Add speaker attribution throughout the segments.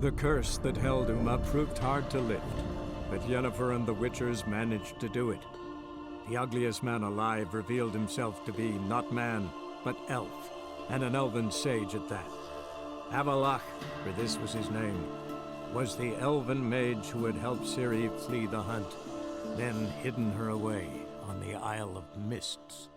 Speaker 1: The curse that held Uma proved hard to lift, but Yennefer and the Witchers managed to do it. The ugliest man alive revealed himself to be not man, but elf, and an elven sage at that. Avalach, for this was his name, was the elven mage who had helped Ciri flee the hunt, then hidden her away on the Isle of Mists.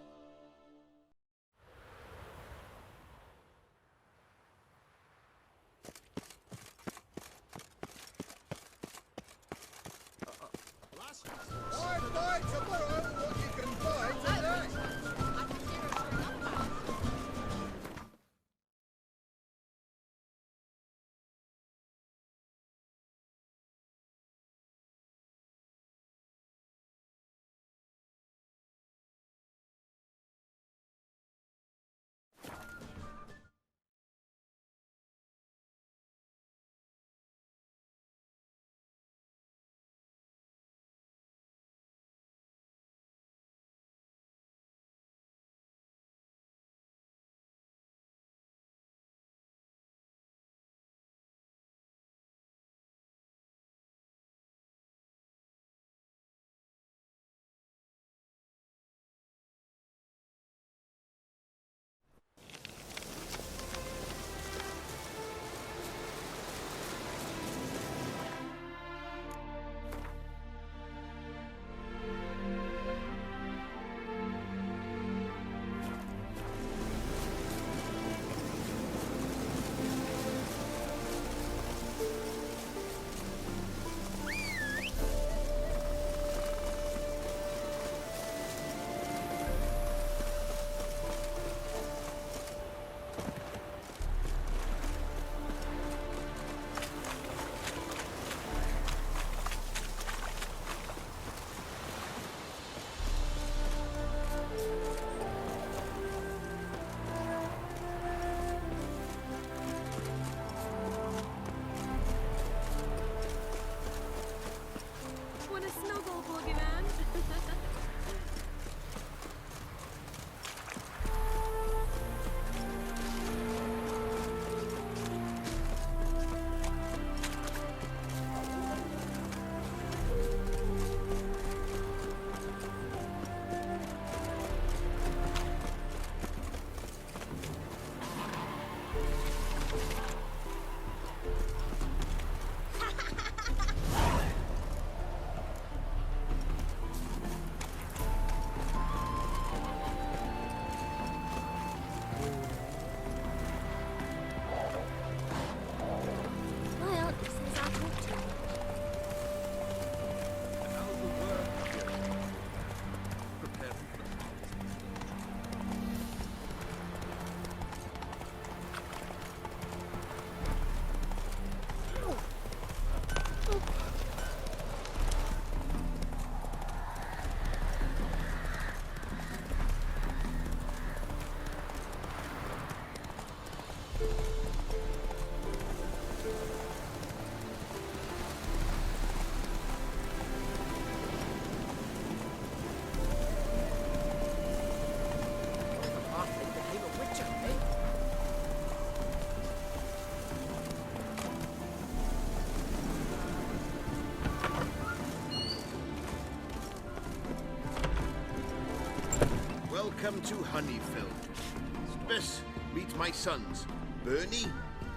Speaker 2: Welcome to Honeyfield. This, meet my sons, Bernie,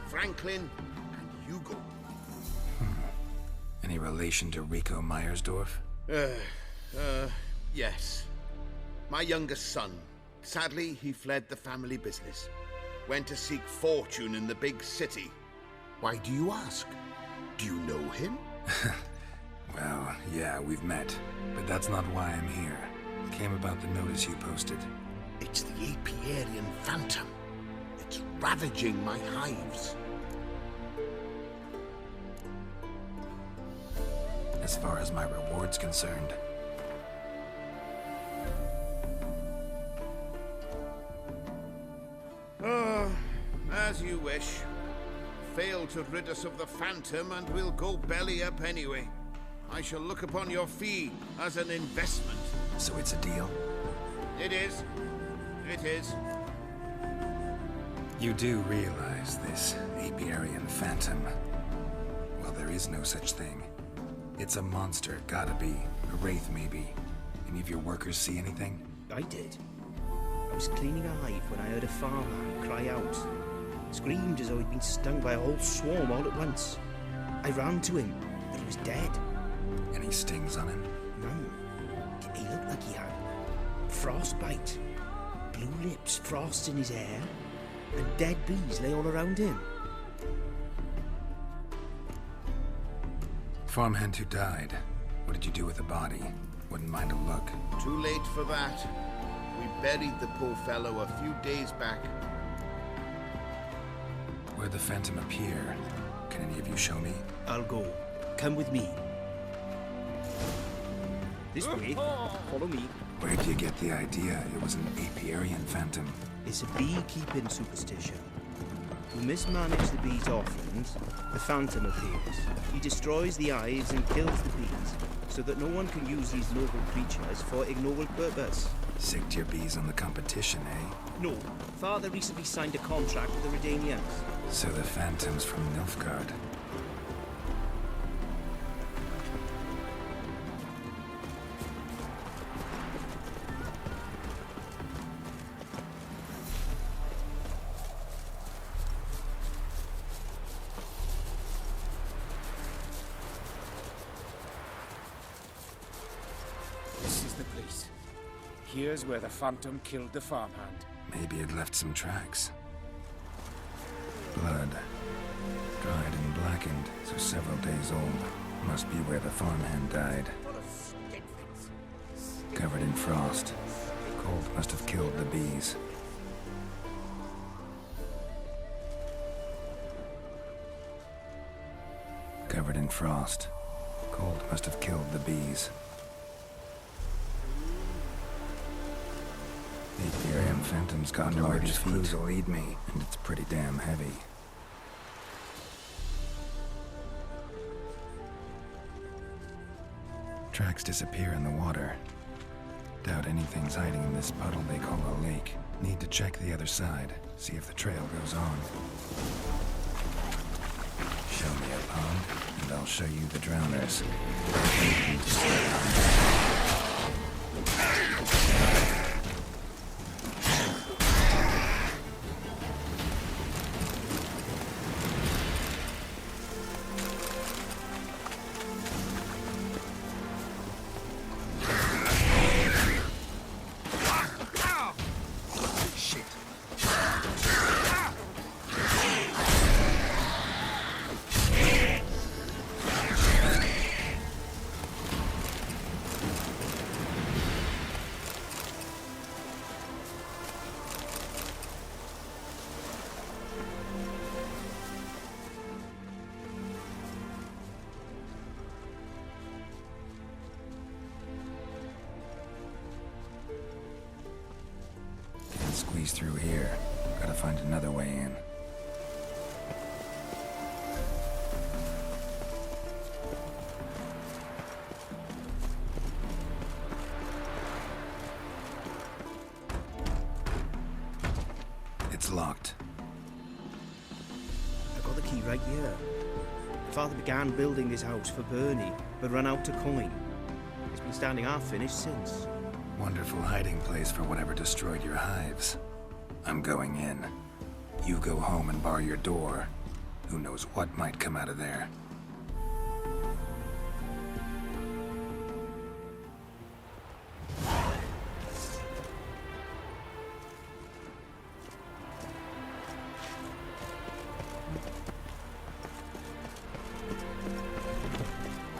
Speaker 2: Franklin, and Hugo.
Speaker 3: Any relation to Rico Meyersdorf?
Speaker 2: Yes. My youngest son. Sadly, he fled the family business. Went to seek fortune in the big city. Why do you ask? Do you know him?
Speaker 3: Well, yeah, we've met. But that's not why I'm here. Came about the notice you posted.
Speaker 2: It's the Apiarian Phantom. It's ravaging my hives.
Speaker 3: As far as my reward's concerned.
Speaker 2: Oh, as you wish. Fail to rid us of the Phantom and we'll go belly up anyway. I shall look upon your fee as an investment.
Speaker 3: So it's a deal?
Speaker 2: It is. It is.
Speaker 3: You do realize this Apiarian Phantom is no such thing. It's a monster, gotta be. A wraith, maybe. Any of your workers see anything?
Speaker 4: I did. I was cleaning a hive when I heard a farmhand cry out. Screamed as though he'd been stung by a whole swarm all at once. I ran to him, but he was dead.
Speaker 3: Any stings on him?
Speaker 4: None. He looked like he had frostbite. Blue lips, frost in his hair, and dead bees lay all around him.
Speaker 3: Farmhand who died. What did you do with the body? Wouldn't mind a look.
Speaker 2: Too late for that. We buried the poor fellow a few days back.
Speaker 3: Where'd the Phantom appear? Can any of you show me?
Speaker 4: I'll go. Come with me. This way. Follow me.
Speaker 3: Where'd you get the idea it was an apiarian phantom?
Speaker 4: It's a beekeeping superstition. You mismanage the bees' offerings, the phantom appears. He destroys the hives and kills the bees, so that no one can use these noble creatures for ignoble purpose.
Speaker 3: Sicked your bees on the competition, eh?
Speaker 4: No. Father recently signed a contract with the Redanians.
Speaker 3: So the Phantom's from Nilfgaard.
Speaker 5: This is the place. Here's where the Phantom killed the farmhand.
Speaker 3: Maybe it left some tracks. Blood. Dried and blackened, so several days old. Must be where the farmhand died. Covered in frost. Cold must have killed the bees. Covered in frost. Cold must have killed the bees. The Apiarian Phantom's got nowhere his crews will lead me, and it's pretty damn heavy. Tracks disappear in the water. Doubt anything's hiding in this puddle they call a lake. Need to check the other side, see if the trail goes on. Show me a pond, and I'll show you the drowners. Squeeze through here. Gotta find another way in. It's locked.
Speaker 4: I got the key right here. Father began building this house for Bernie, but ran out of coin. It's been standing half finished since.
Speaker 3: Wonderful hiding place for whatever destroyed your hives. I'm going in. You go home and bar your door. Who knows what might come out of there.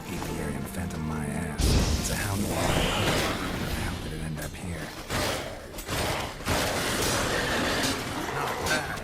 Speaker 3: Apiarian Phantom my ass. It's a hound wall. How did it end up here? Not bad.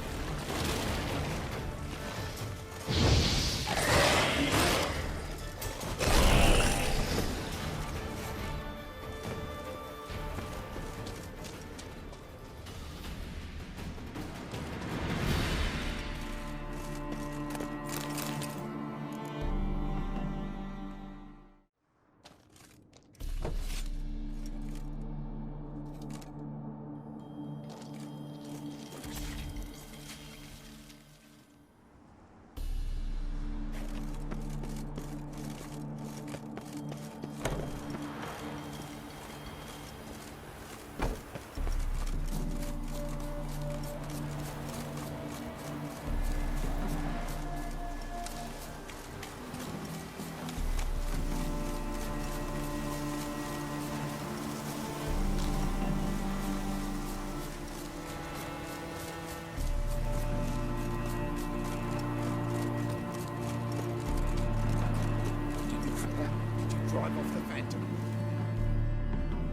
Speaker 5: drive off the Phantom.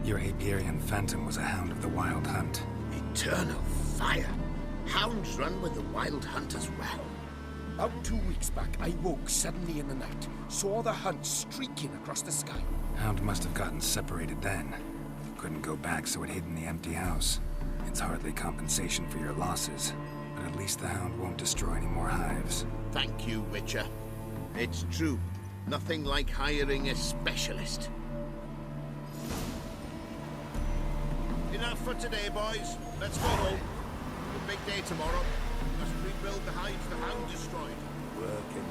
Speaker 3: Your Aperian Phantom was a hound of the Wild Hunt.
Speaker 2: Eternal fire. Hounds run with the Wild Hunt as well.
Speaker 5: About 2 weeks back, I woke suddenly in the night, saw the hunt streaking across the sky.
Speaker 3: Hound must have gotten separated then. Couldn't go back, so it hid in the empty house. It's hardly compensation for your losses, but at least the hound won't destroy any more hives.
Speaker 2: Thank you, Witcher. It's true. Nothing like hiring a specialist. Enough for today, boys. Let's go home. A big day tomorrow. We must rebuild the hives the hound destroyed.
Speaker 5: Working.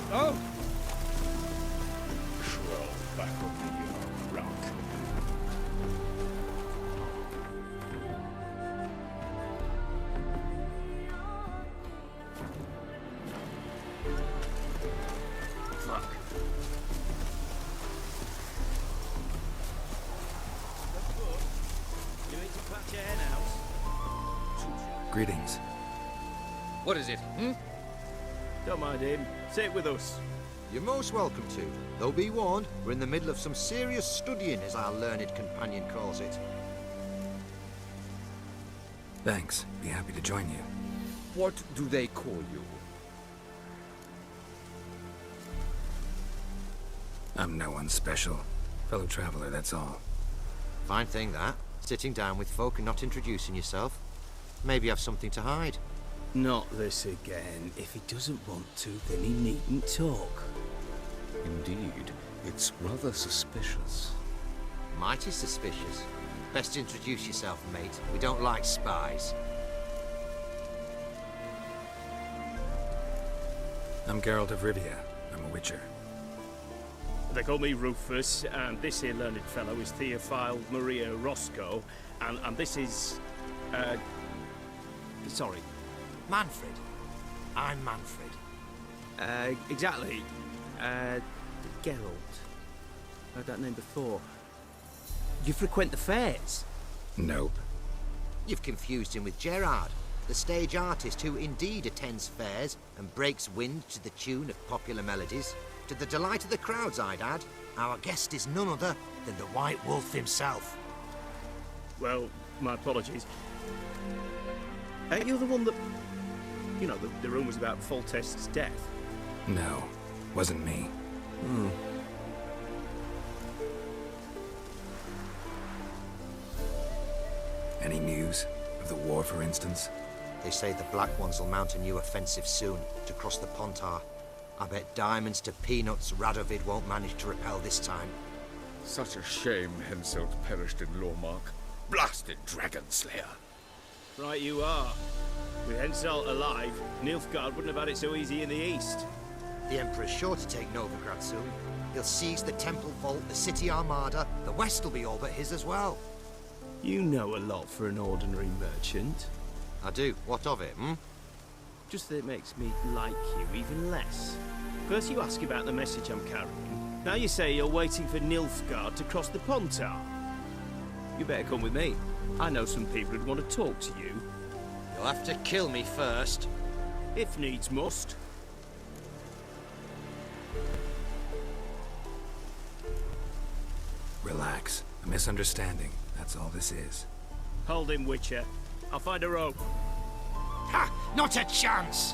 Speaker 5: Oh! Shrill back of the rock.
Speaker 2: Fuck.
Speaker 4: You need to patch your hen out.
Speaker 3: Greetings.
Speaker 6: What is it, hmm?
Speaker 4: Don't mind him. Sit with us.
Speaker 6: You're most welcome to. Though be warned, we're in the middle of some serious studying, as our learned companion calls it.
Speaker 3: Thanks. Be happy to join you.
Speaker 5: What do they call you?
Speaker 3: I'm no one special. Fellow traveler, that's all.
Speaker 6: Fine thing, that. Sitting down with folk and not introducing yourself. Maybe you have something to hide.
Speaker 4: Not this again. If he doesn't want to, then he needn't talk.
Speaker 7: Indeed, it's rather suspicious.
Speaker 6: Mighty suspicious. Best introduce yourself, mate. We don't like spies.
Speaker 3: I'm Geralt of Rivia. I'm a witcher.
Speaker 4: They call me Rufus, and this here learned fellow is Theophile Maria Roscoe, and this is... sorry.
Speaker 8: Manfred. I'm Manfred.
Speaker 4: Exactly. Geralt. Heard that name before. You frequent the fairs?
Speaker 3: Nope.
Speaker 6: You've confused him with Gerard, the stage artist who indeed attends fairs and breaks wind to the tune of popular melodies. To the delight of the crowds, I'd add. Our guest is none other than the White Wolf himself.
Speaker 4: Well, my apologies. Ain't you the one that... You know, the rumours about Foltest's death?
Speaker 3: No, wasn't me. Any news? Of the war, for instance?
Speaker 6: They say the Black Ones will mount a new offensive soon to cross the Pontar. I bet diamonds to peanuts Radovid won't manage to repel this time.
Speaker 7: Such a shame Henselt perished in Lormark. Blasted dragon slayer.
Speaker 4: Right you are. With Henselt alive, Nilfgaard wouldn't have had it so easy in the east.
Speaker 6: The Emperor's sure to take Novigrad soon. He'll seize the Temple Vault, the City Armada. The West will be all but his as well.
Speaker 4: You know a lot for an ordinary merchant.
Speaker 6: I do. What of it, hmm?
Speaker 4: Just that it makes me like you even less. First you ask about the message I'm carrying. Now you say you're waiting for Nilfgaard to cross the Pontar. You better come with me. I know some people who'd want to talk to you.
Speaker 6: You'll have to kill me first.
Speaker 4: If needs must.
Speaker 3: Relax. A misunderstanding. That's all this is.
Speaker 4: Hold him, Witcher. I'll find a rope.
Speaker 8: Ha! Not a chance!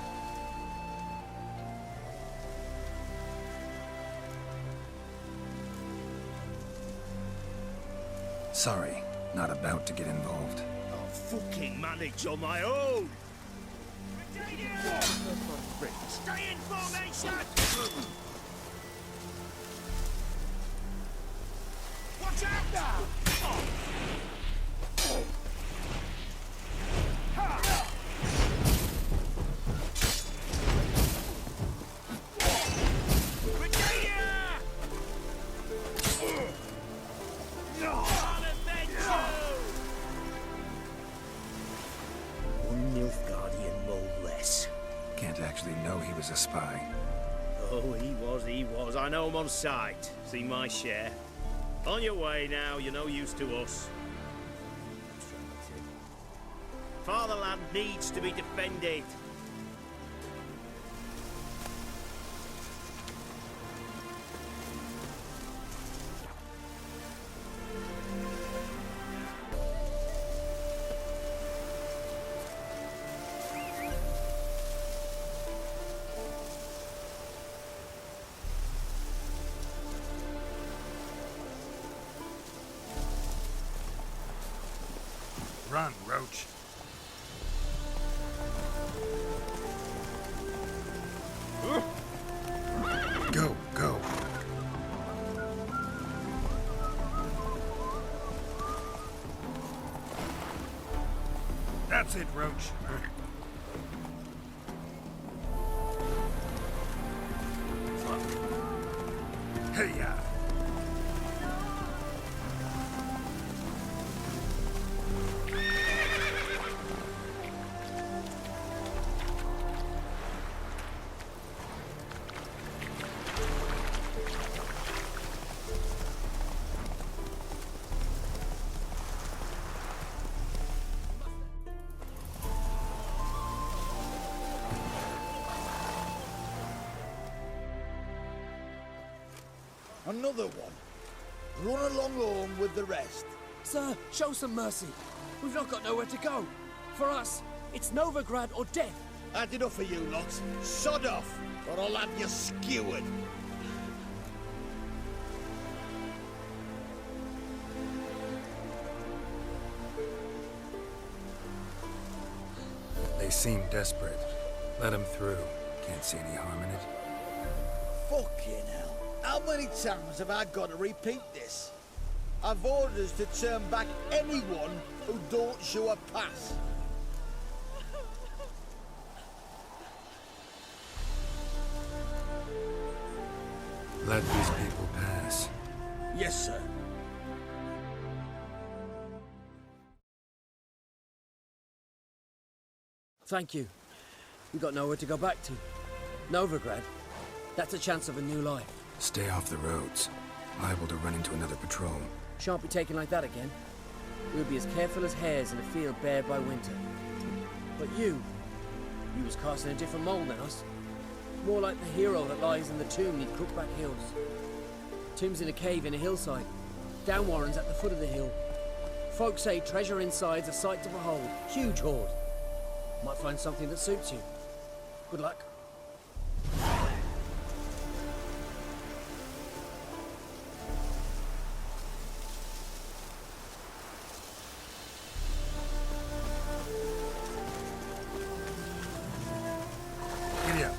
Speaker 3: Sorry, not about to get involved.
Speaker 4: I'll fucking manage on my own!
Speaker 8: Stay in formation! Watch out now!
Speaker 4: One Nilfgaardian mole less.
Speaker 3: Can't actually know he was a spy.
Speaker 4: Oh, he was. I know him on sight. See my share. On your way now, you're no use to us. Fatherland needs to be defended.
Speaker 3: Run, Roach. Go, go. That's it, Roach. Hey-ya.
Speaker 9: Another one. Run along home with the rest.
Speaker 5: Sir, show some mercy. We've not got nowhere to go. For us, it's Novigrad or death.
Speaker 9: Had enough of you lots. Sod off, or I'll have you skewered.
Speaker 3: They seem desperate. Let them through. Can't see any harm in it.
Speaker 9: Fucking hell. How many times have I got to repeat this? I've orders to turn back anyone who don't show a pass.
Speaker 3: Let these people pass.
Speaker 9: Yes, sir.
Speaker 5: Thank you.
Speaker 10: We got nowhere to go back to. Novigrad. That's a chance of a new life.
Speaker 3: Stay off the roads. Liable to run into another patrol.
Speaker 10: Shan't be taken like that again. We'll be as careful as hares in a field bare by winter. But you was cast in a different mould than us. More like the hero that lies in the tomb near Crookback Hills. Tomb's in a cave in a hillside. Down Warren's at the foot of the hill. Folks say treasure inside's a sight to behold. Huge hoard. Might find something that suits you. Good luck.
Speaker 3: Giddy up.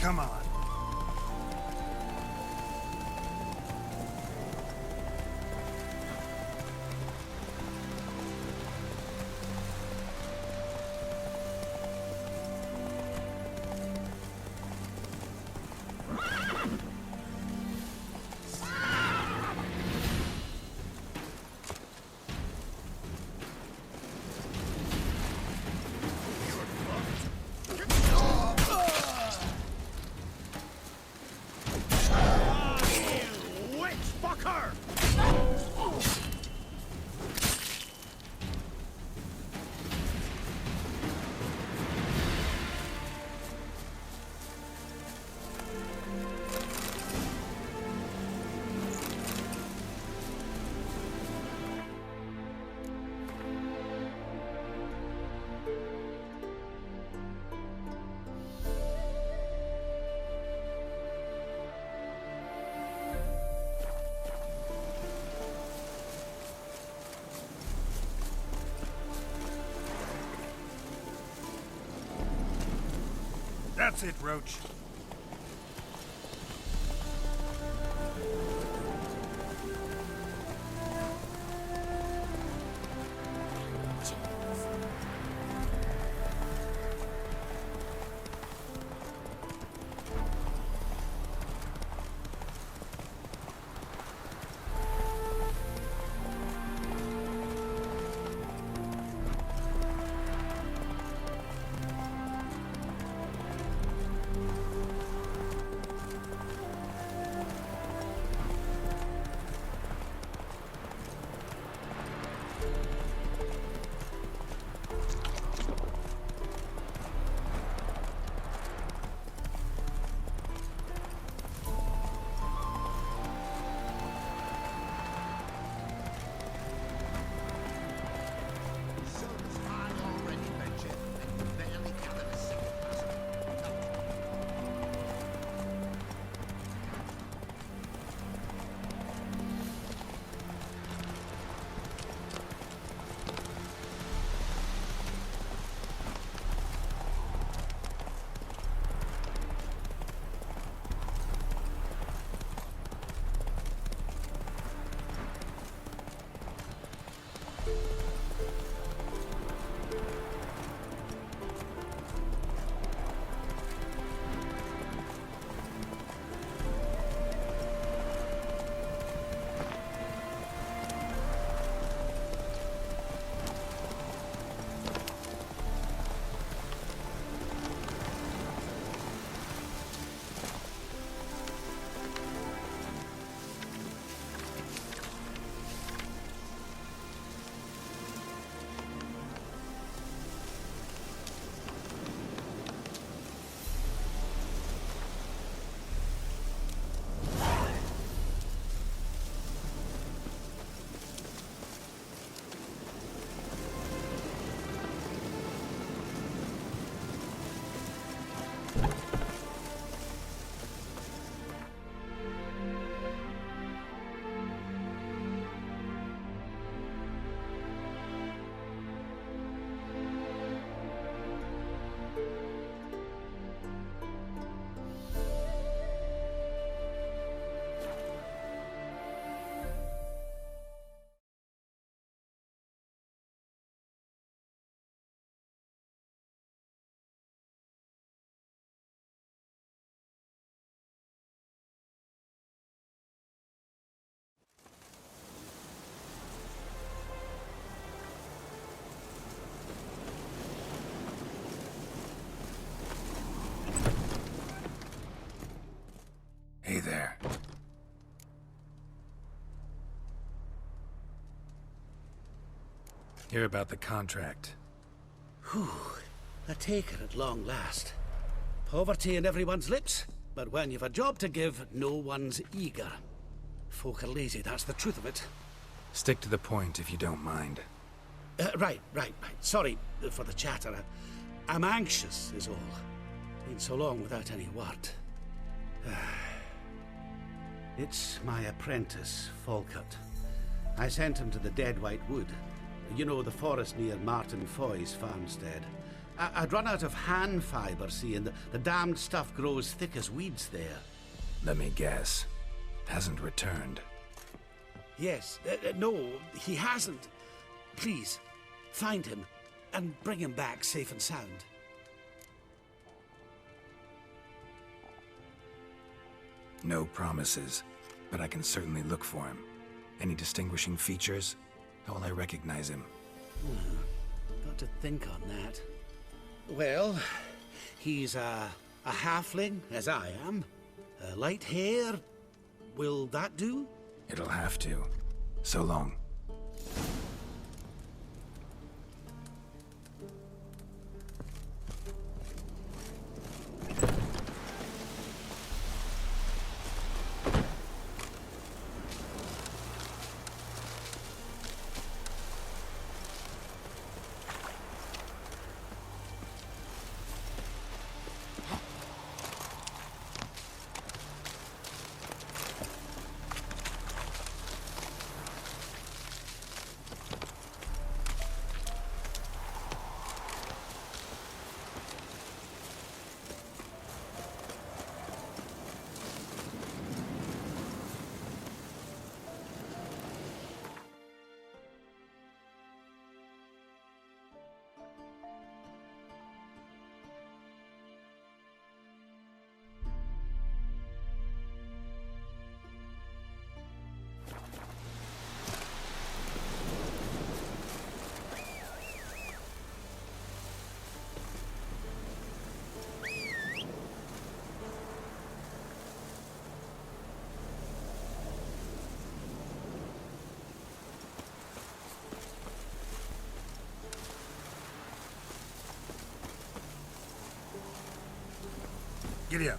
Speaker 3: Come on. That's it, Roach. Hear about the contract.
Speaker 11: Whew. A taker at long last. Poverty in everyone's lips, but when you've a job to give, no one's eager. Folk are lazy, that's the truth of it.
Speaker 3: Stick to the point if you don't mind.
Speaker 11: Right. Sorry for the chatter. I'm anxious, is all. Been so long without any word. It's my apprentice, Falkert. I sent him to the Dead White Wood. You know, the forest near Martin Foy's farmstead. I'd run out of hand fibre, see, and the damned stuff grows thick as weeds there.
Speaker 3: Let me guess. Hasn't returned.
Speaker 11: Yes. No, he hasn't. Please, find him and bring him back safe and sound.
Speaker 3: No promises, but I can certainly look for him. Any distinguishing features? How will I recognize him?
Speaker 11: Got to think on that. Well, he's a halfling, as I am. Light hair. Will that do?
Speaker 3: It'll have to. So long. Giddy up.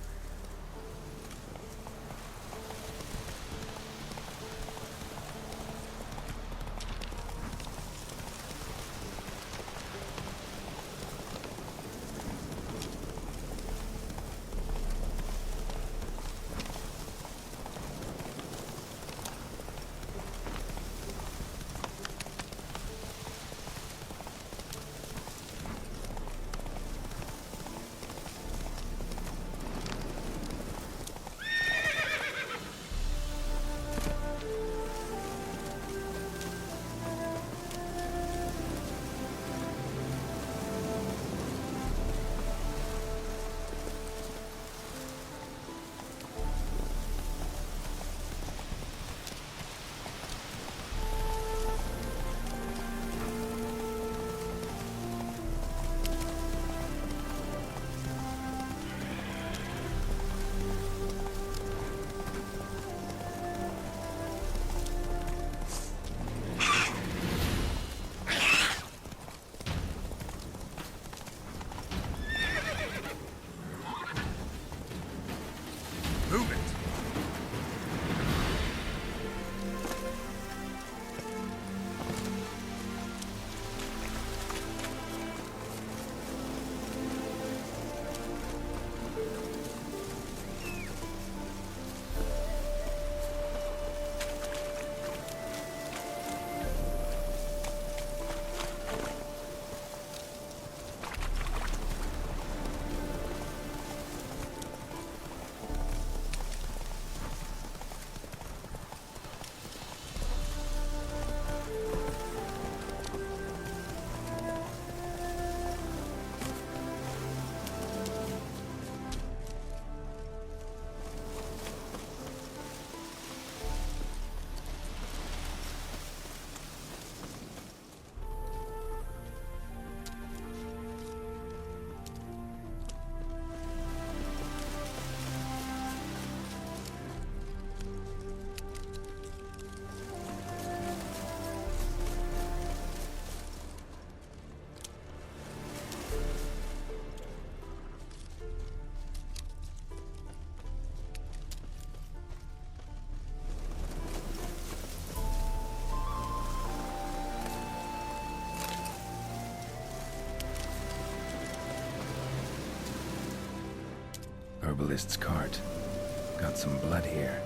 Speaker 3: herbalist's cart. Got some blood here.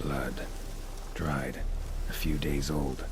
Speaker 3: Blood. Dried. A few days old.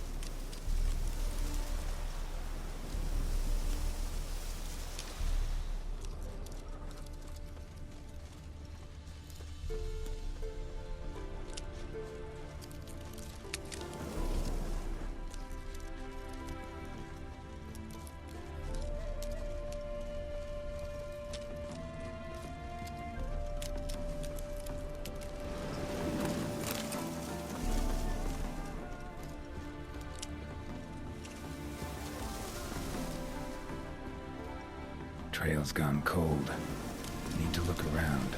Speaker 3: Trail's gone cold. Need to look around.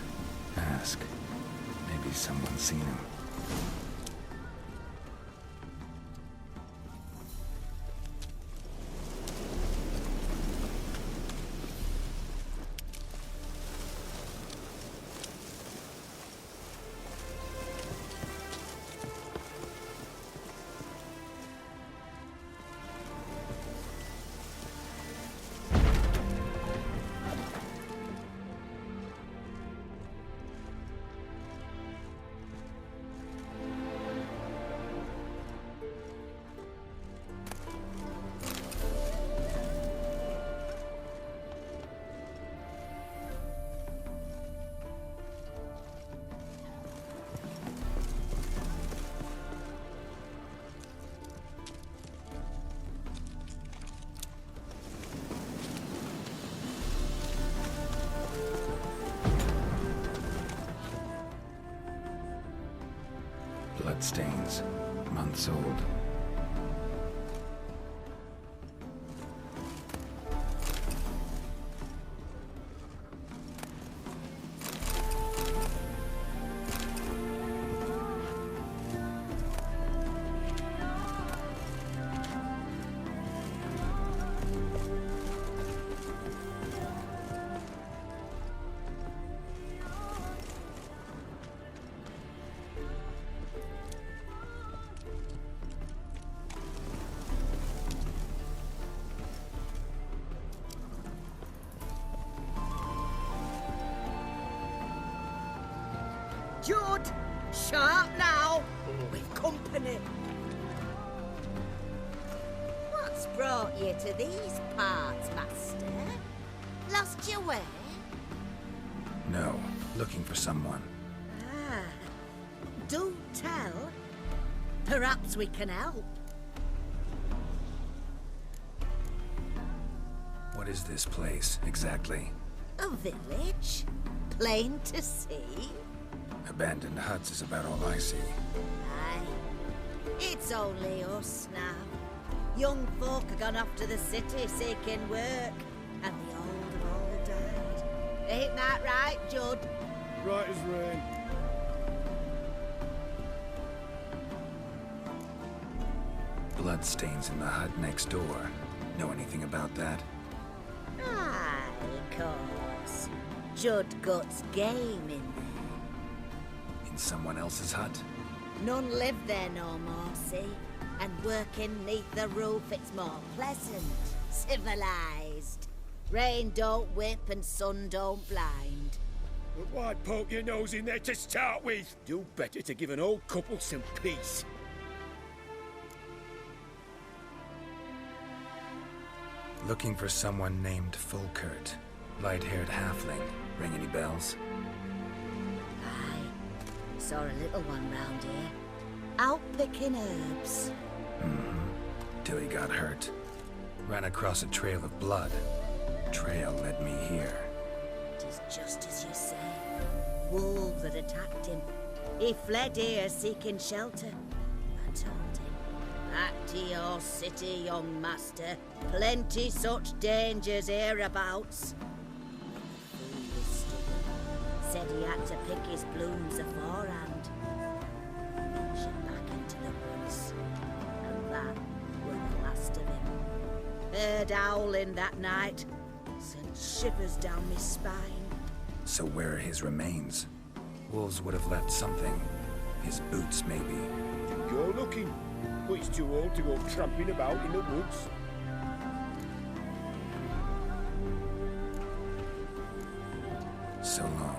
Speaker 3: Ask. Maybe someone's seen him. Bloodstains. Months old.
Speaker 12: Jude! Sharp now! We've company!
Speaker 13: What's brought you to these parts, Master? Lost your way?
Speaker 3: No. Looking for someone.
Speaker 13: Ah. Do tell. Perhaps we can help.
Speaker 3: What is this place, exactly?
Speaker 13: A village? Plain to see?
Speaker 3: Abandoned huts is about all I see.
Speaker 13: Aye. It's only us now. Young folk have gone off to the city seeking work, and the old have all died. Ain't that right, Judd?
Speaker 5: Right as rain.
Speaker 3: Bloodstains in the hut next door. Know anything about that?
Speaker 13: Aye, of course. Judd guts game in there.
Speaker 3: In someone else's hut?
Speaker 13: None live there no more, see? And working neath the roof, it's more pleasant, civilized. Rain don't whip and sun don't blind.
Speaker 5: But why poke your nose in there to start with? Do better to give an old couple some peace.
Speaker 3: Looking for someone named Fulkert. Light-haired halfling. Ring any bells?
Speaker 13: Aye. Saw a little one round here. Out picking herbs.
Speaker 3: Till he got hurt. Ran across a trail of blood. Trail led me here.
Speaker 13: It is just as you say. Wolves had attacked him. He fled here seeking shelter. I told him, back to your city, young master. Plenty such dangers hereabouts. The fool was stubborn. Said he had to pick his blooms aforehand. Ventured back into the woods. And that was the last of him. Heard howling that night. Sent shivers down my spine.
Speaker 3: So where are his remains? Wolves would have left something. His boots, maybe.
Speaker 5: you're looking. But he's too old to go tramping about in the woods.
Speaker 3: So long.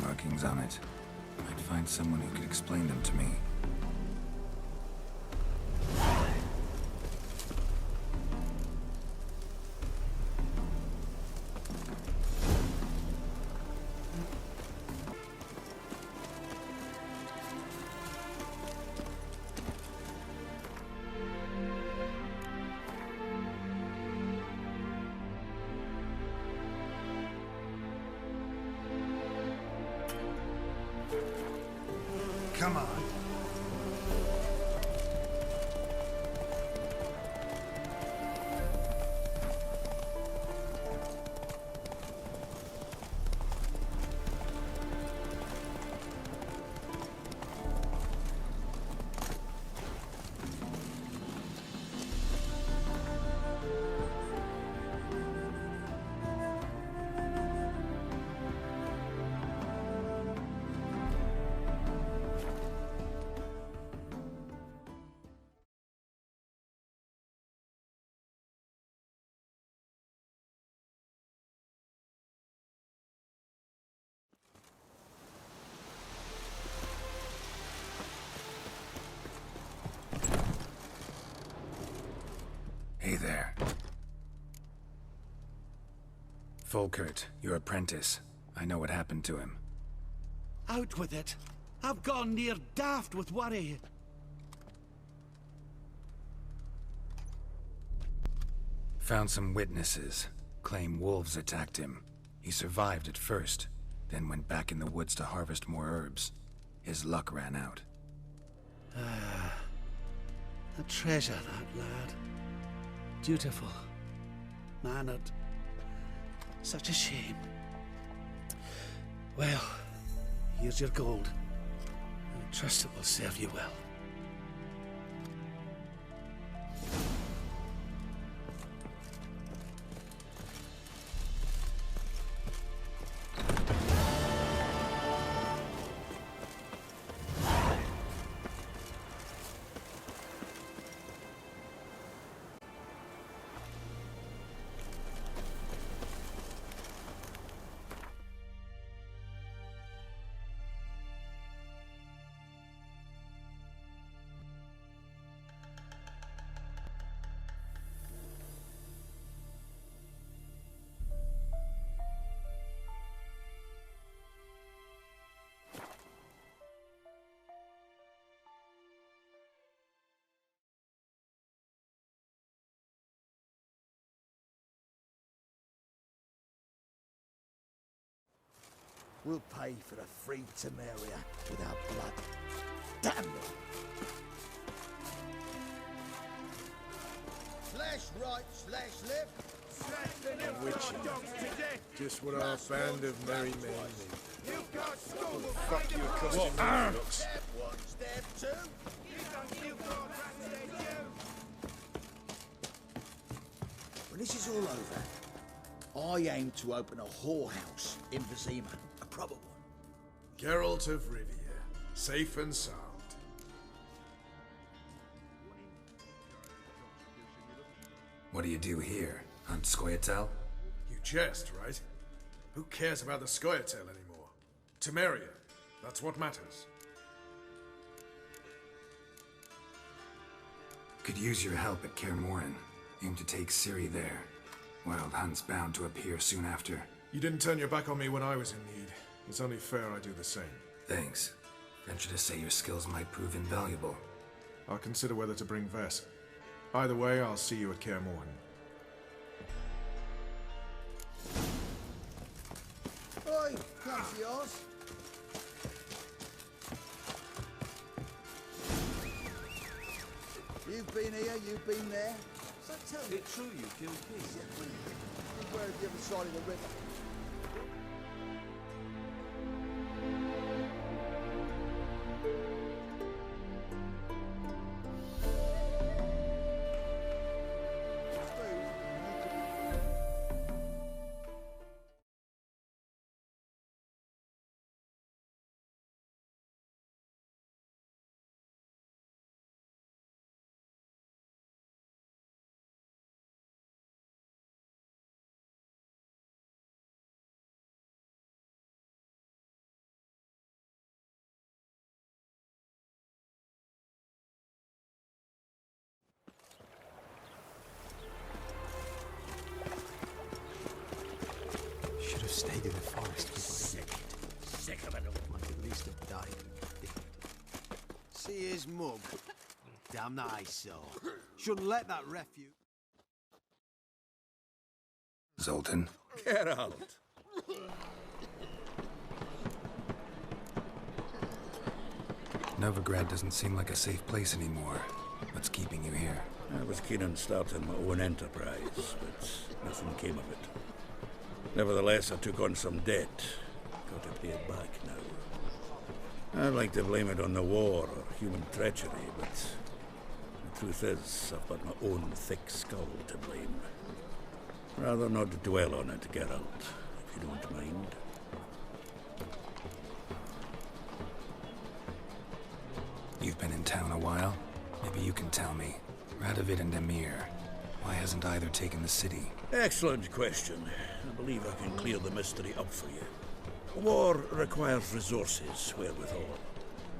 Speaker 3: Markings on it. Might find someone who could explain them to me. Come on. Volkert, your apprentice. I know what happened to him.
Speaker 11: Out with it. I've gone near daft with worry.
Speaker 3: Found some witnesses. Claim wolves attacked him. He survived at first, then went back in the woods to harvest more herbs. His luck ran out.
Speaker 11: A treasure, that lad. Dutiful. Mannered. Such a shame. Well, here's your gold. I trust it will serve you well.
Speaker 9: We'll pay for the free Temeria with our blood. Damn it! Slash right, slash left.
Speaker 7: Witchy. Just what our band of merry men need.
Speaker 8: You've got school.
Speaker 7: Fuck you, costume looks.
Speaker 9: Step one, step two. When this is all over, I aim to open a whorehouse in Vizima. A proper one.
Speaker 7: Geralt of Rivia. Safe and sound.
Speaker 3: What do you do here? Hunt Scoia'tael?
Speaker 7: You jest, right? Who cares about the Scoia'tael anymore? Temeria. That's what matters.
Speaker 3: Could use your help at Kaer Morhen. Aim to take Ciri there. Wild Hunt's bound to appear soon after.
Speaker 7: You didn't turn your back on me when I was in need. It's only fair I do the same.
Speaker 3: Thanks. Venture to say your skills might prove invaluable.
Speaker 7: I'll consider whether to bring Vess. Either way, I'll see you at Kaer Morhen.
Speaker 9: Oi, comes yours. You've been here, you've been there. So tell me.
Speaker 4: It's true you killed Keith.
Speaker 9: Where at the other side of the river?
Speaker 4: Should have stayed in the forest.
Speaker 9: Sick of it all.
Speaker 4: Might at least have died. See his mug? Damn that eyesore. Shouldn't let that refuge...
Speaker 3: Zoltan?
Speaker 2: Geralt.
Speaker 3: Novigrad doesn't seem like a safe place anymore. What's keeping you here?
Speaker 14: I was keen on starting my own enterprise, but nothing came of it. Nevertheless, I took on some debt. Got to pay it back now. I'd like to blame it on the war or human treachery, but the truth is, I've got my own thick skull to blame. Rather not dwell on it, Geralt, if you don't mind.
Speaker 3: You've been in town a while? Maybe you can tell me. Radovid and Emir. Why hasn't either taken the city?
Speaker 14: Excellent question. I believe I can clear the mystery up for you. War requires resources, wherewithal.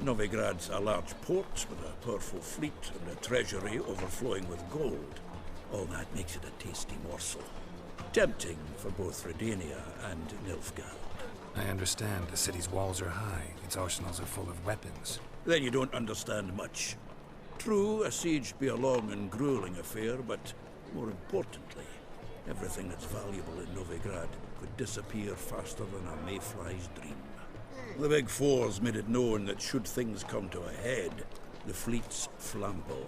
Speaker 14: Novigrad's a large port with a powerful fleet and a treasury overflowing with gold. All that makes it a tasty morsel. tempting for both Redania and Nilfgaard.
Speaker 3: I understand the city's walls are high, its arsenals are full of weapons.
Speaker 14: Then you don't understand much. True, a siege be a long and grueling affair, but more importantly, everything that's valuable in Novigrad could disappear faster than a mayfly's dream. The Big Four's made it known that should things come to a head, the fleet's flambeau,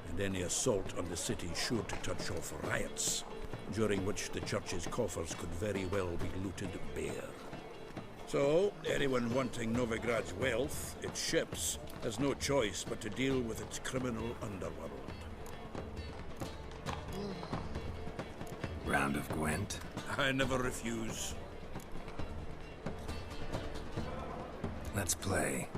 Speaker 14: and any assault on the city sure to touch off riots, during which the church's coffers could very well be looted bare. So, anyone wanting Novigrad's wealth, its ships, has no choice but to deal with its criminal underworld.
Speaker 3: Round of Gwent?
Speaker 14: I never refuse.
Speaker 3: Let's play.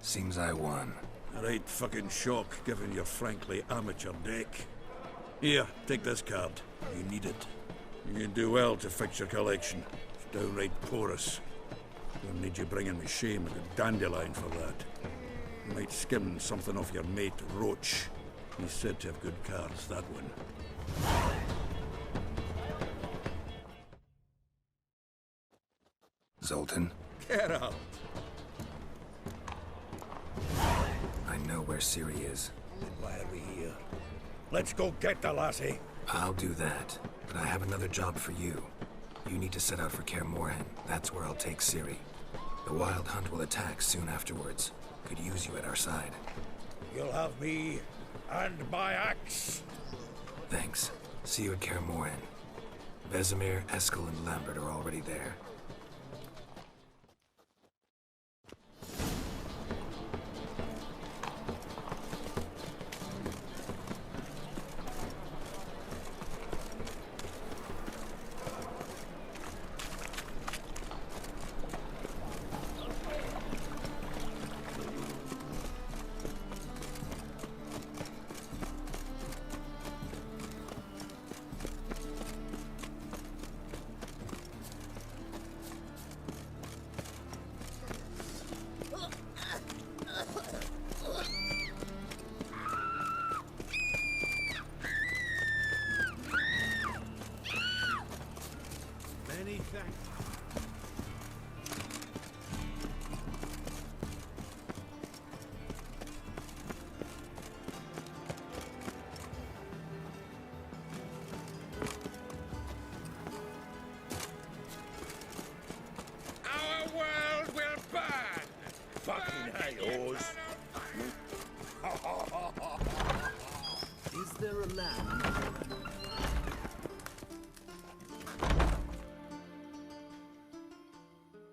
Speaker 3: Seems I won.
Speaker 14: A right fucking shock, given your frankly amateur deck. Here, take this card. You need it. You can do well to fix your collection. It's downright porous. Don't need you bringing me shame and a dandelion for that. You might skim something off your mate, Roach. He's said to have good cards, that one.
Speaker 3: Zoltan?
Speaker 14: Geralt!
Speaker 3: I know where Ciri is.
Speaker 14: Why are we here? Let's go get the lassie!
Speaker 3: I'll do that, but I have another job for you. You need to set out for Kaer Morhen. That's where I'll take Ciri. The Wild Hunt will attack soon afterwards. Could use you at our side.
Speaker 14: You'll have me and my axe.
Speaker 3: Thanks. See you at Kaer Morhen. Vesemir, Eskel, and Lambert are already there.
Speaker 10: Is there a lamb?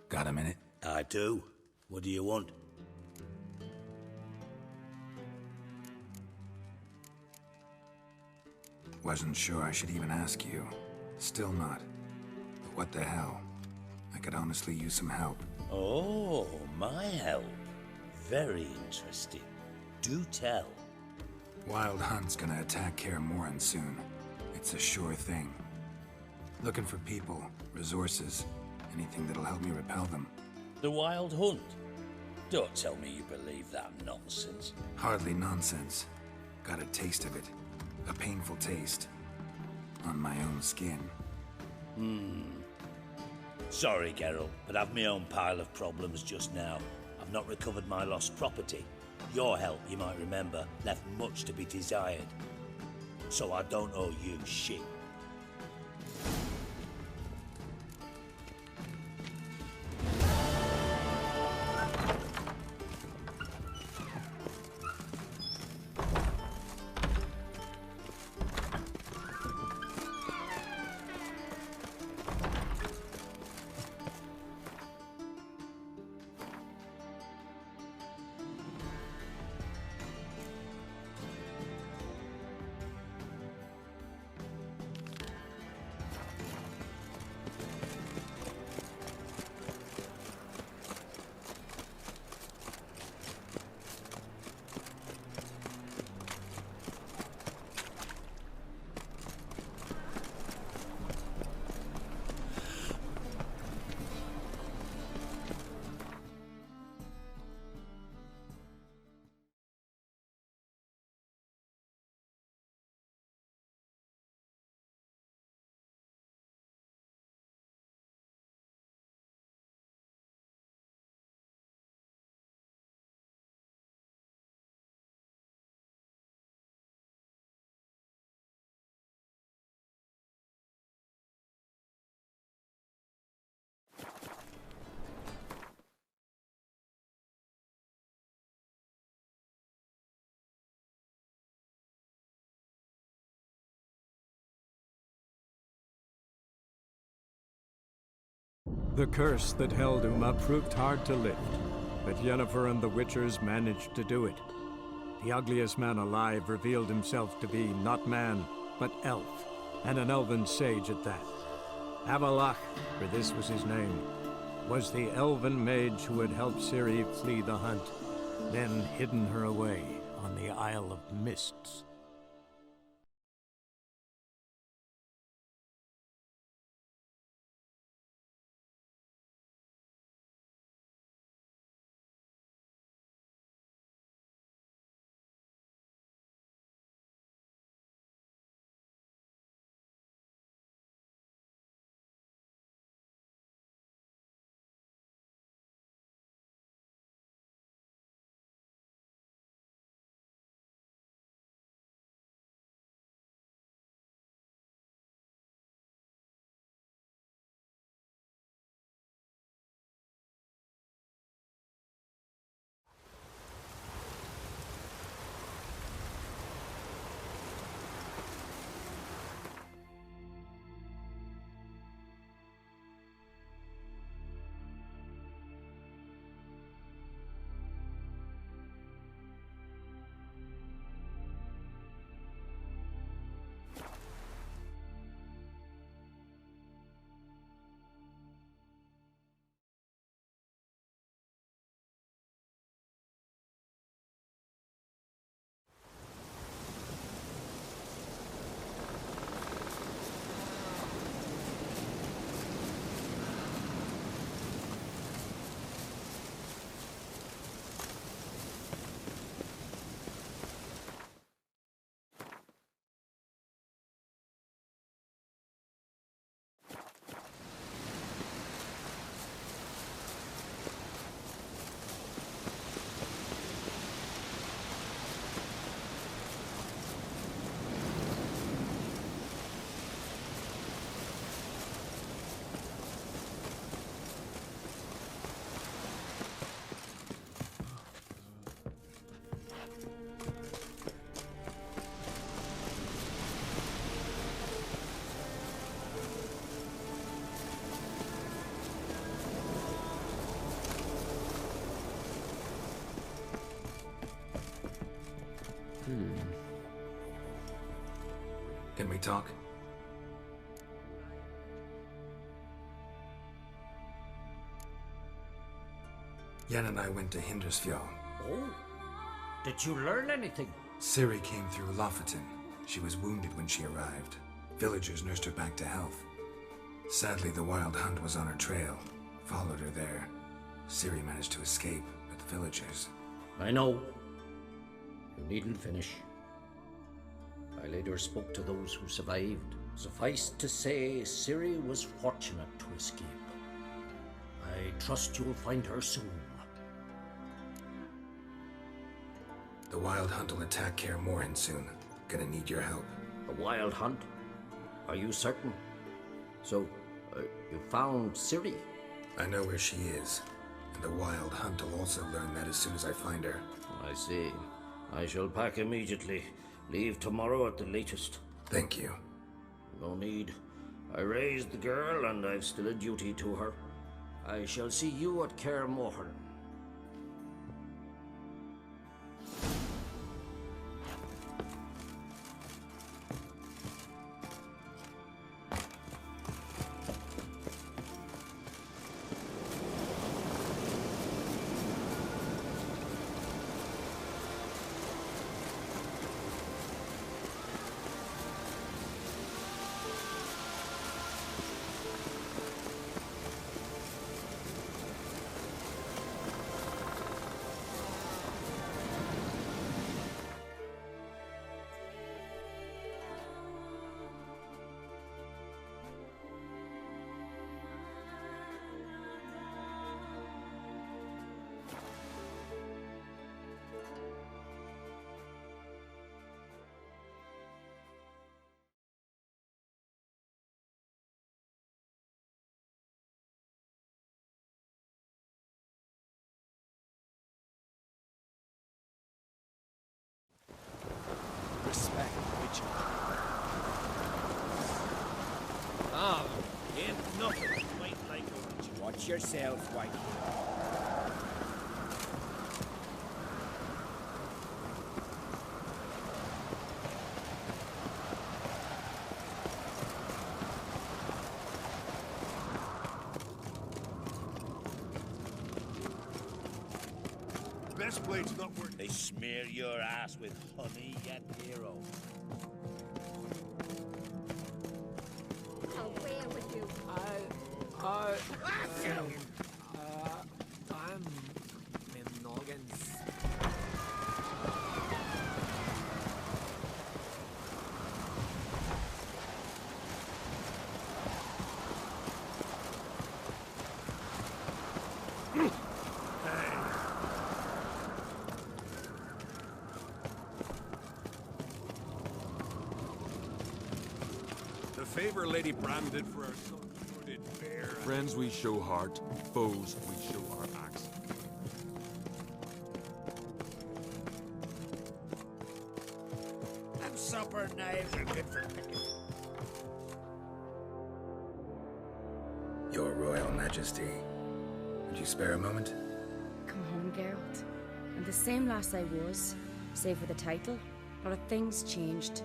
Speaker 3: Got a minute?
Speaker 15: I do. What do you want?
Speaker 3: Wasn't sure I should even ask you. Still not. But what the hell? I could honestly use some help.
Speaker 15: Oh, my help. Very interesting. Do tell.
Speaker 3: Wild Hunt's gonna attack Kaer Morhen soon. It's a sure thing. Looking for people, resources, anything that'll help me repel them.
Speaker 15: The Wild Hunt? Don't tell me you believe that nonsense.
Speaker 3: Hardly nonsense. Got a taste of it. A painful taste. On my own skin.
Speaker 15: Sorry, Geralt, but I've my own pile of problems just now. I've not recovered my lost property. Your help, you might remember, left much to be desired. So I don't owe you shit.
Speaker 1: The curse that held Uma proved hard to lift, but Yennefer and the Witchers managed to do it. The ugliest man alive revealed himself to be not man, but elf, and an elven sage at that. Avalach, for this was his name, was the elven mage who had helped Ciri flee the hunt. then hidden her away on the Isle of Mists.
Speaker 3: Can we talk? Yen and I went to Hindersfjall.
Speaker 8: Oh? Did you learn anything?
Speaker 3: Ciri came through Lofoten. She was wounded when she arrived. Villagers nursed her back to health. Sadly, the Wild Hunt was on her trail. Followed her there. Ciri managed to escape, but the villagers...
Speaker 8: I know. You needn't finish. I later spoke to those who survived. Suffice to say, Ciri was fortunate to escape. I trust you'll find her soon.
Speaker 3: The Wild Hunt will attack Kaer Morhen soon. Gonna need your help.
Speaker 8: The Wild Hunt? Are you certain? So, you found Ciri?
Speaker 3: I know where she is. And the Wild Hunt will also learn that as soon as I find her.
Speaker 8: I see. I shall pack immediately. Leave tomorrow at the latest.
Speaker 3: Thank you.
Speaker 8: No need. I raised the girl and I've still a duty to her. I shall see you at Kaer Morhen.
Speaker 9: Respect, Richard.
Speaker 8: Ah, ain't nothing quite like a Richard.
Speaker 9: Watch yourself, White.
Speaker 16: best blade's not worth...
Speaker 15: They smear your ass with honey, yet hero.
Speaker 12: I'll wear with you.
Speaker 10: I'm in noggins.
Speaker 16: The favor Lady Bran did for our son did bear.
Speaker 17: Friends we show heart, foes we show our axe.
Speaker 9: Them supper knives are good for picking.
Speaker 3: Your Royal Majesty, would you spare a moment?
Speaker 18: Come home, Geralt. I'm the same lass I was, save for the title. A lot of things changed.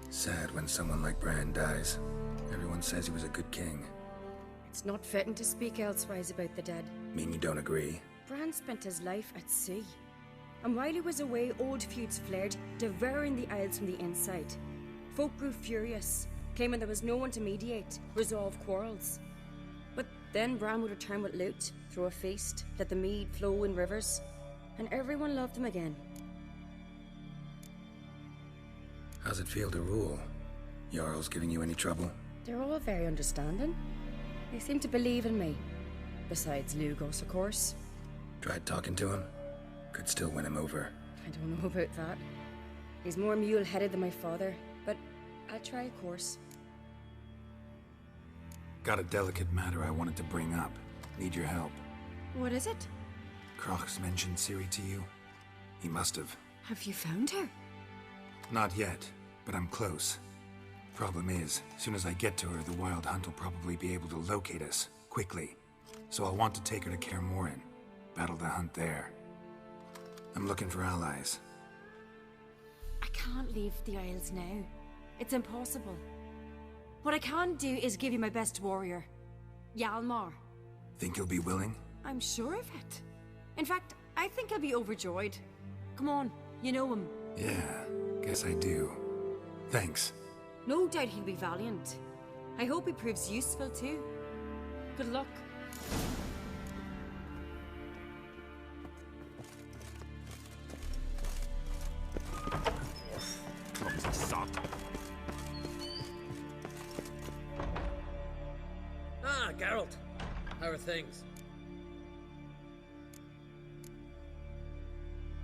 Speaker 3: Sad when someone like Bran dies. Everyone says he was a good king.
Speaker 18: It's not fitting to speak elsewise about the dead.
Speaker 3: Mean you don't agree?
Speaker 18: Bran spent his life at sea. And while he was away, old feuds flared, devouring the Isles from the inside. Folk grew furious, claiming there was no one to mediate, resolve quarrels. But then Bran would return with loot, throw a feast, let the mead flow in rivers, and everyone loved him again.
Speaker 3: How's it feel to rule? Jarl's giving you any trouble?
Speaker 18: They're all very understanding. They seem to believe in me. Besides Lugos, of course.
Speaker 3: Tried talking to him? Could still win him over.
Speaker 18: I don't know about that. He's more mule-headed than my father, but I'll try, of course.
Speaker 3: Got a delicate matter I wanted to bring up. Need your help.
Speaker 18: What is it?
Speaker 3: Croc's mentioned Ciri to you? He must have.
Speaker 18: Have you found her?
Speaker 3: Not yet, but I'm close. Problem is, as soon as I get to her, the Wild Hunt will probably be able to locate us, quickly. So I'll want to take her to Kaer Morhen, battle the hunt there. I'm looking for allies.
Speaker 18: I can't leave the Isles now. It's impossible. What I can do is give you my best warrior, Hjalmar.
Speaker 3: Think you'll be willing?
Speaker 18: I'm sure of it. In fact, I think I'll be overjoyed. Come on, you know him.
Speaker 3: Yeah, guess I do. Thanks.
Speaker 18: No doubt he'll be valiant. I hope he proves useful too. Good luck.
Speaker 17: Clumsy sod.
Speaker 10: Ah, Geralt. How are things?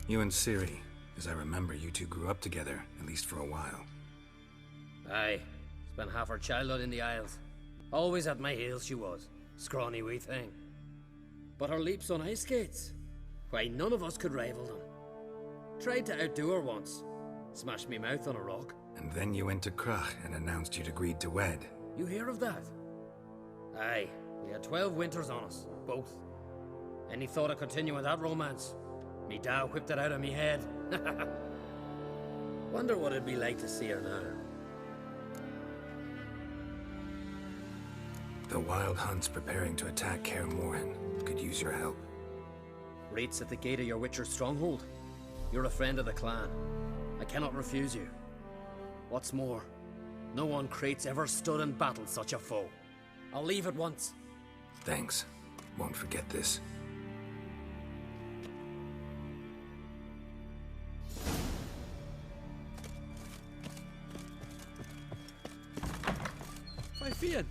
Speaker 3: You and Ciri, as I remember, you two grew up together, at least for a while.
Speaker 10: Aye. Spent half her childhood in the Isles. Always at my heels she was. Scrawny wee thing. But her leaps on ice skates, why, none of us could rival them. Tried to outdo her once. Smashed me mouth on a rock.
Speaker 3: And then you went to Crach and announced you'd agreed to wed.
Speaker 10: You hear of that? Aye. We had 12 winters on us, both. Any thought of continuing that romance? Me dad whipped it out of me head. Wonder what it'd be like to see her now.
Speaker 3: The Wild Hunt's preparing to attack Kaer Morhen. Could use your help.
Speaker 10: Rates at the gate of your Witcher's stronghold. You're a friend of the clan. I cannot refuse you. What's more, no one Crate's ever stood and battled such a foe. I'll leave at once.
Speaker 3: Thanks. Won't forget this.
Speaker 19: My Fian!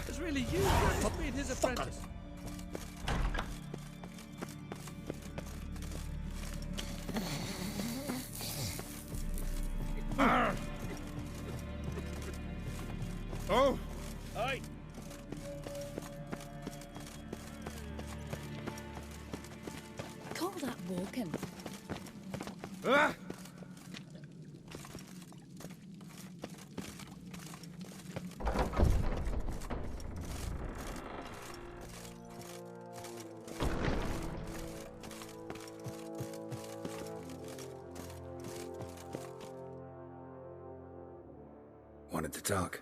Speaker 19: It's really you who put me in his apprentice.
Speaker 16: Oh!
Speaker 10: Aye!
Speaker 18: Call that walking.
Speaker 16: Ah!
Speaker 3: Wanted to talk.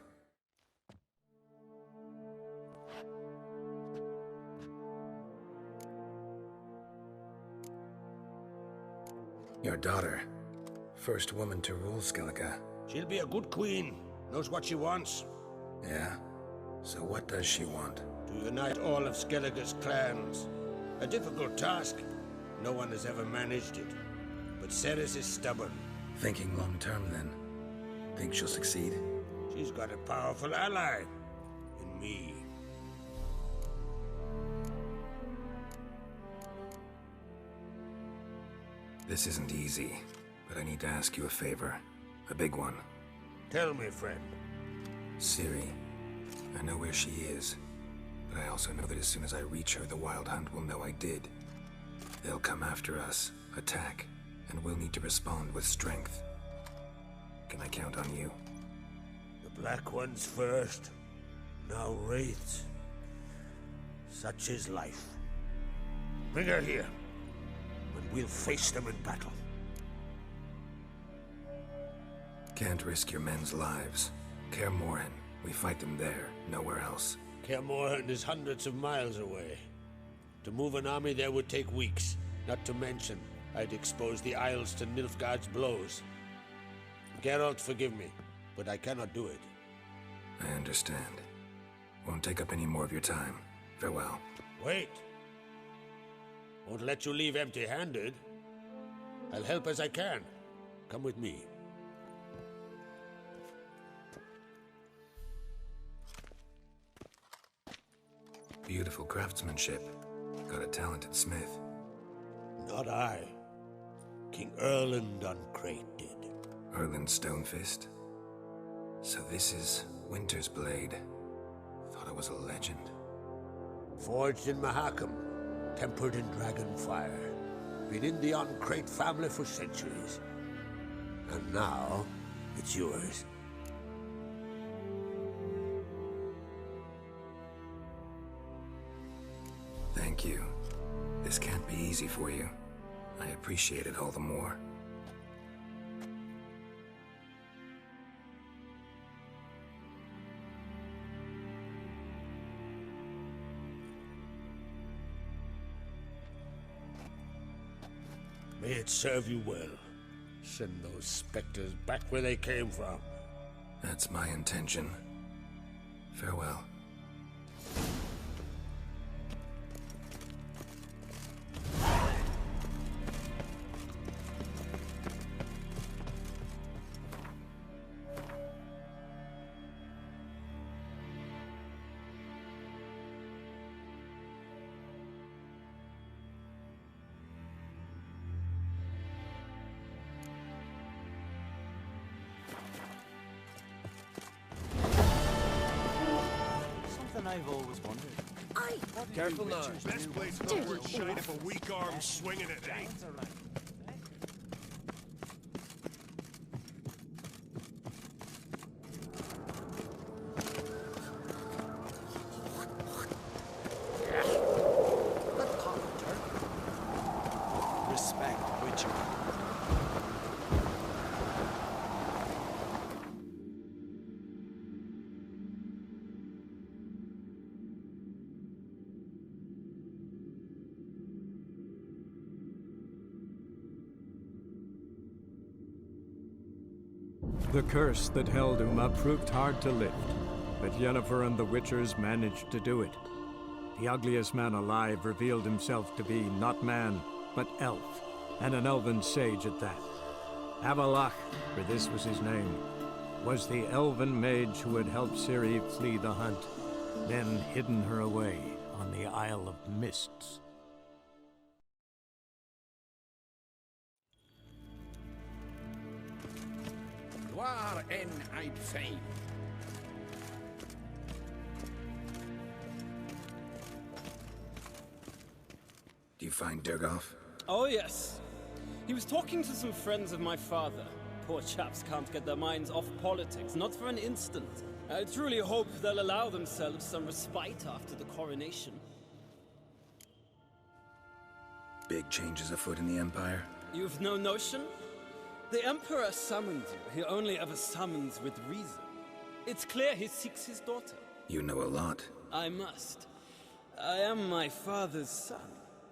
Speaker 3: Your daughter. First woman to rule Skellige.
Speaker 5: She'll be a good queen. Knows what she wants.
Speaker 3: Yeah? So what does she want?
Speaker 5: To unite all of Skellige's clans. A difficult task. No one has ever managed it. But Ceres is stubborn.
Speaker 3: Thinking long term, then. Think she'll succeed?
Speaker 5: She's got a powerful ally. In me.
Speaker 3: This isn't easy, but I need to ask you a favor. A big one.
Speaker 5: Tell me, friend.
Speaker 3: Ciri. I know where she is, but I also know that as soon as I reach her, the Wild Hunt will know I did. They'll come after us, attack, and we'll need to respond with strength. Can I count on you?
Speaker 5: The Black Ones first, now Wraiths. Such is life. Bring her here, and we'll face them in battle.
Speaker 3: Can't risk your men's lives. Kaer Morhen, we fight them there, nowhere else.
Speaker 5: Kaer Morhen is hundreds of miles away. To move an army there would take weeks, not to mention I'd expose the Isles to Nilfgaard's blows. Geralt, forgive me, but I cannot do it.
Speaker 3: I understand. Won't take up any more of your time. Farewell.
Speaker 5: Wait! Won't let you leave empty-handed. I'll help as I can. Come with me.
Speaker 3: Beautiful craftsmanship. Got a talented smith.
Speaker 5: Not I. King Erland Uncrate did.
Speaker 3: Erland Stonefist? So this is Winter's Blade. Thought it was a legend.
Speaker 5: Forged in Mahakam, tempered in dragon fire. Been in the Uncrate family for centuries. And now, it's yours.
Speaker 3: Thank you. This can't be easy for you. I appreciate it all the more.
Speaker 5: May it serve you well. Send those specters back where they came from.
Speaker 3: That's my intention. Farewell.
Speaker 4: I've always wondered.
Speaker 16: Careful now. Best place to know where to shine if a weak arm's swinging it, eh?
Speaker 19: Respect, Witcher.
Speaker 1: The curse that held Uma proved hard to lift, but Yennefer and the Witchers managed to do it. The ugliest man alive revealed himself to be not man, but elf, and an elven sage at that. Avalach, for this was his name, was the elven mage who had helped Ciri flee the hunt, then hidden her away on the Isle of Mists.
Speaker 19: Waar en I'd fame.
Speaker 3: Do you find Durgoff?
Speaker 20: Oh, yes. He was talking to some friends of my father. Poor chaps can't get their minds off politics, not for an instant. I truly hope they'll allow themselves some respite after the coronation.
Speaker 3: Big changes afoot in the Empire?
Speaker 20: You've no notion? The Emperor summoned you. He only ever summons with reason. It's clear he seeks his daughter.
Speaker 3: You know a lot.
Speaker 20: I must. I am my father's son.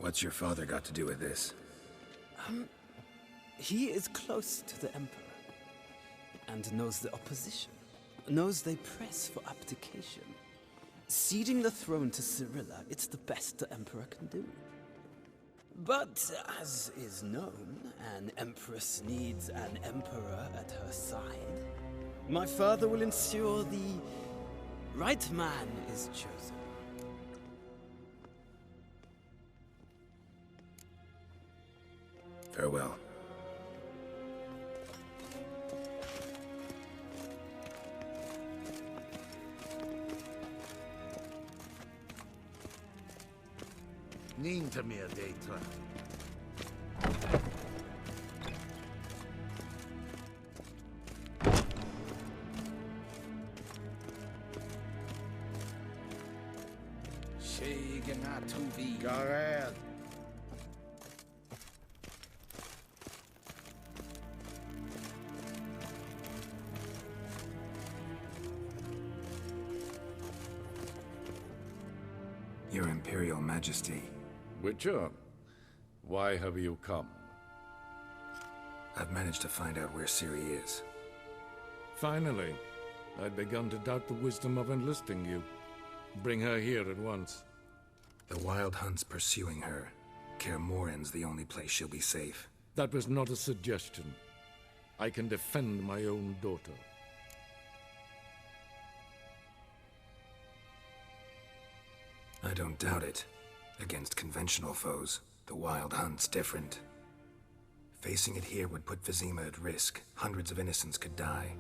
Speaker 3: What's your father got to do with this?
Speaker 20: He is close to the Emperor, and knows the opposition, knows they press for abdication. Ceding the throne to Cirilla, it's the best the Emperor can do. But, as is known, an Empress needs an Emperor at her side. My father will ensure the right man is chosen.
Speaker 3: Farewell.
Speaker 2: Niente meer data.
Speaker 9: Geralt.
Speaker 3: Your Imperial Majesty.
Speaker 14: Witcher, why have you come?
Speaker 3: I've managed to find out where Ciri is.
Speaker 14: Finally. I'd begun to doubt the wisdom of enlisting you. Bring her here at once.
Speaker 3: The Wild Hunt's pursuing her. Kaer Morhen's the only place she'll be safe.
Speaker 14: That was not a suggestion. I can defend my own daughter.
Speaker 3: I don't doubt it. Against conventional foes, the Wild Hunt's different. Facing it here would put Vizima at risk. Hundreds of innocents could die.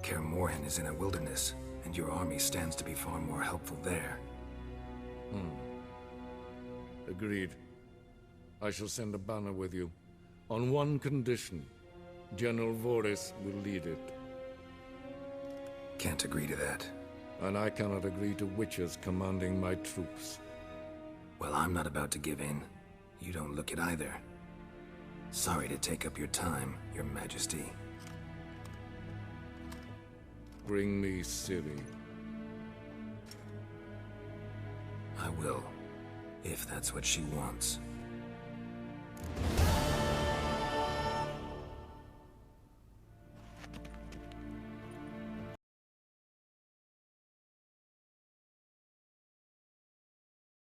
Speaker 3: Kaer Morhen is in a wilderness, and your army stands to be far more helpful there.
Speaker 14: Agreed. I shall send a banner with you. On one condition. General Voris will lead it.
Speaker 3: Can't agree to that.
Speaker 14: And I cannot agree to witches commanding my troops.
Speaker 3: Well, I'm not about to give in. You don't look it either. Sorry to take up your time, Your Majesty.
Speaker 14: Bring me Ciri.
Speaker 3: I will, if that's what she wants.